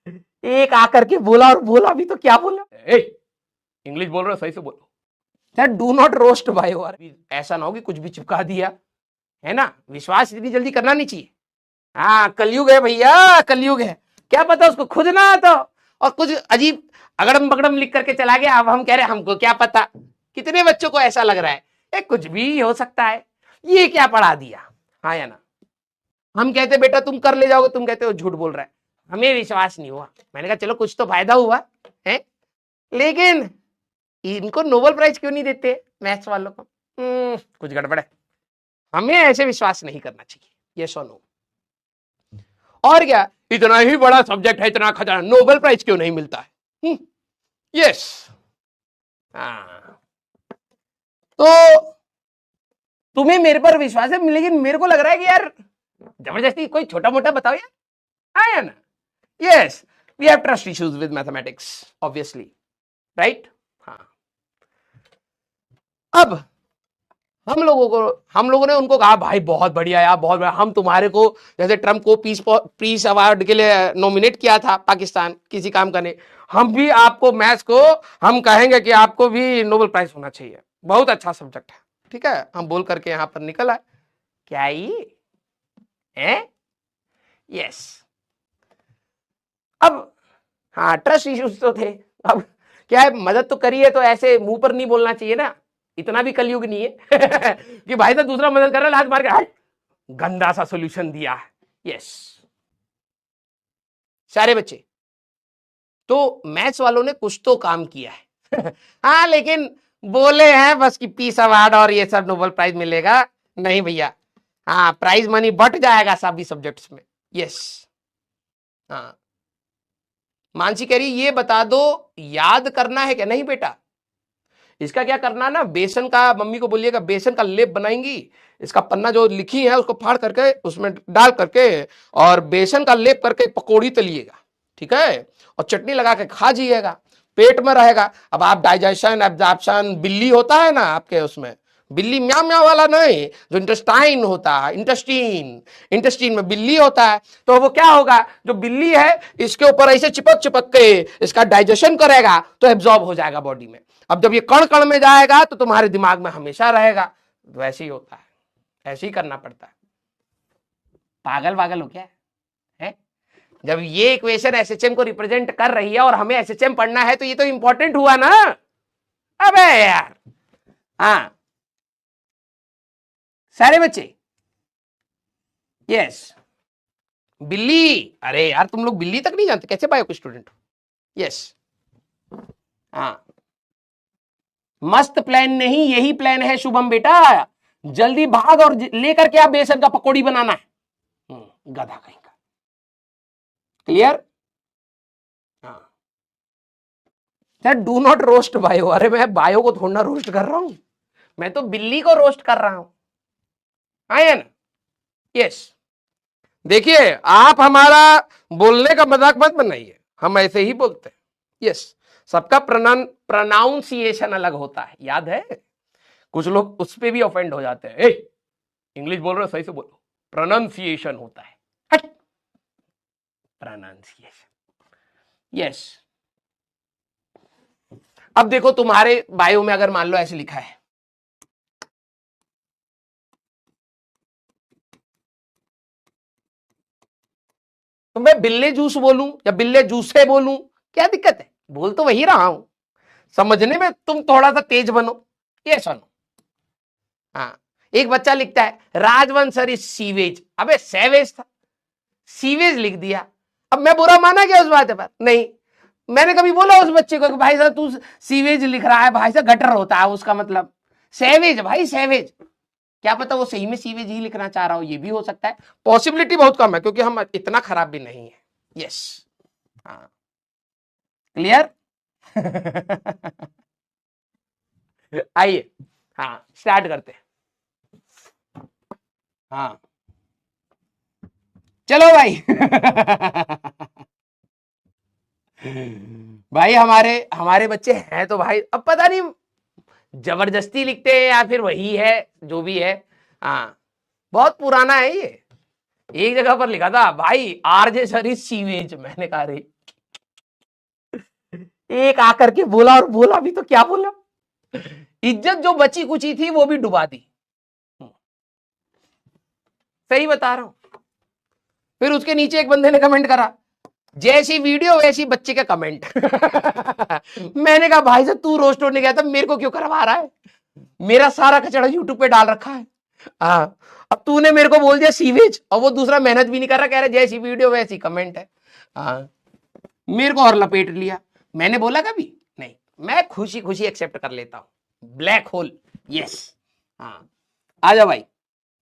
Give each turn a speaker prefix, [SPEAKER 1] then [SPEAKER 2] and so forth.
[SPEAKER 1] एक आकर के बोला, और बोला भी तो क्या बोला, इंग्लिश बोल रहे हो सही से बोलो सर, डू नॉट रोस्ट भाई। और ऐसा ना हो कि कुछ भी चिपका दिया, है ना, विश्वास इतनी जल्दी करना नहीं चाहिए। हाँ कलयुग है भैया, कलयुग है, क्या पता उसको खुद ना आता और कुछ अजीब अगड़म बगड़म लिख करके चला गया। अब हम कह रहे हैं हमको क्या पता। कितने बच्चों को ऐसा लग रहा है कुछ भी हो सकता है, ये क्या पढ़ा दिया, हाँ या ना। हम कहते बेटा तुम कर ले जाओगे, तुम कहते हो झूठ बोल रहा है, हमें विश्वास नहीं हुआ। मैंने कहा चलो कुछ तो फायदा हुआ है, लेकिन इनको नोबेल प्राइज क्यों नहीं देते मैथ्स वालों को, कुछ गड़बड़ है, हमें ऐसे विश्वास नहीं करना चाहिए। ये सुनो, और क्या, इतना ही बड़ा सब्जेक्ट है, इतना खतरनाक, नोबेल प्राइज क्यों नहीं मिलता है। यस, तो तुम्हें मेरे पर विश्वास है, लेकिन मेरे को लग रहा है कि यार जबरदस्ती कोई छोटा मोटा बताओ यार, हाँ या ना। Yes, we have trust issues with mathematics obviously, right. हाँ, अब हम लोगों ने उनको कहा भाई बहुत बढ़िया यार, बहुत बढ़िया, हम तुम्हारे को, जैसे ट्रम्प को पीस अवार्ड के लिए नॉमिनेट किया था पाकिस्तान किसी काम करने, हम भी आपको मैथ्स को हम कहेंगे कि आपको भी नोबेल प्राइज होना चाहिए, बहुत अच्छा सब्जेक्ट है, ठीक है। हम बोल करके यहां पर निकल आए, क्या ये है। यस, अब हाँ ट्रस्ट इश्यूज तो थे, अब क्या है, मदद तो करी है तो ऐसे मुंह पर नहीं बोलना चाहिए ना, इतना भी कलयुग नहीं है कि भाई साहब दूसरा मदद कर रहा है लात मार के हट, गंदा सा सॉल्यूशन दिया है। यस, सारे बच्चे तो मैथ्स वालों ने कुछ तो काम किया है हाँ, लेकिन बोले हैं बस कि पीस अवार्ड और ये सब नोबेल प्राइज मिलेगा, नहीं भैया, हाँ प्राइज मनी बट जाएगा सभी सब्जेक्ट्स में। यस, हाँ मानसी कह रही ये बता दो याद करना है क्या, नहीं बेटा, इसका क्या करना ना, बेसन का, मम्मी को बोलिएगा बेसन का लेप बनाएंगी, इसका पन्ना जो लिखी है उसको फाड़ करके उसमें डाल करके और बेसन का लेप करके पकौड़ी तलिएगा, ठीक है, और चटनी लगा के खा जाइएगा, पेट में रहेगा। अब आप डाइजेशन एब्जॉर्प्शन, बिल्ली होता है ना आपके उसमें, बिल्ली म्याऊ म्याऊ वाला नहीं, जो इंटेस्टाइन होता है, इंटेस्टीन में बिल्ली होता है, तो वो क्या होगा, जो बिल्ली है इसके ऊपर ऐसे चिपक चिपक के इसका डाइजेशन करेगा तो एब्जॉर्ब हो जाएगा बॉडी में। अब जब ये कण कण में जाएगा तो तुम्हारे दिमाग में हमेशा रहेगा, वैसे ही होता है, ऐसे ही करना पड़ता है। पागल पागल हो क्या है? जब ये इक्वेशन एसएचएम को रिप्रेजेंट कर रही है और हमें एसएचएम पढ़ना है तो ये तो इंपॉर्टेंट हुआ ना। अबे यार, हाँ सारे बच्चे, यस, बिल्ली, अरे यार तुम लोग बिल्ली तक नहीं जानते, कैसे बायो के स्टूडेंट हो। यस, हाँ मस्त प्लान नहीं, यही प्लान है शुभम बेटा, जल्दी भाग और लेकर के आप बेसन का पकौड़ी बनाना है, गधा कहीं का। क्लियर, हाँ sir do not roast bio, अरे मैं बायो को थोड़ा रोस्ट कर रहा हूं, मैं तो बिल्ली को रोस्ट कर रहा हूं, आया ना। यस, देखिए आप हमारा बोलने का मजाक मत बनाइए, हम ऐसे ही बोलते हैं। यस, सबका प्रोनाउंसिएशन अलग होता है, याद है, कुछ लोग उस पर भी ऑफेंड हो जाते हैं, इंग्लिश बोल रहे हो सही से बोलो, प्रोनाउंसिएशन होता है, हट प्रोनाउंसिएशन। यस, अब देखो तुम्हारे बायो में अगर मान लो ऐसे लिखा है, तो मैं बिल्ले जूस बोलूं या बिल्ले जूसे बोलूं, क्या दिक्कत है, बोल तो वही रहा हूं, समझने में तुम थोड़ा सा तेज बनो। ये सुनो, हाँ एक बच्चा लिखता है राजवंश सर इज सीवेज, अबे सेवेज था, सीवेज लिख दिया, अब मैं बुरा माना क्या उस बात पर, नहीं, मैंने कभी बोला उस बच्चे को कि भाई साहब तू सीवेज लिख रहा है, भाई साहब गटर होता है उसका मतलब, सेवेज भाई सेवेज, क्या पता वो सही में सीवेज ही लिखना चाह रहा हो, ये भी हो सकता है, पॉसिबिलिटी बहुत कम है क्योंकि हम इतना खराब भी नहीं है। यस, हाँ क्लियर आइए, हाँ स्टार्ट करते हैं, हाँ चलो भाई भाई हमारे हमारे बच्चे हैं तो भाई अब पता नहीं जबरदस्ती लिखते हैं या फिर वही है जो भी है, हाँ बहुत पुराना है ये, एक जगह पर लिखा था भाई आरजे सर इज सीवेज, मैंने कहा रे एक आकर के बोला, और बोला भी तो क्या बोला, इज्जत जो बची कुची थी वो भी डुबा दी। सही बता रहा हूं। फिर उसके नीचे एक बंदे ने कमेंट करा, जैसी वीडियो वैसी बच्चे का कमेंट। मैंने कहा भाई साहब तू रोस्ट होने गया था, मेरे को क्यों करवा रहा है, मेरा सारा कचरा यूट्यूब पे डाल रखा है। हाँ, अब तूने मेरे को बोल दिया सीवेज, और वो दूसरा मेहनत भी नहीं कर रहा, कह रहा जैसी वीडियो वैसी कमेंट है। हाँ, मेरे को और लपेट लिया। मैंने बोला कभी नहीं, मैं खुशी खुशी एक्सेप्ट कर लेता हूं। Black hole, yes. हाँ, आ जाओ भाई।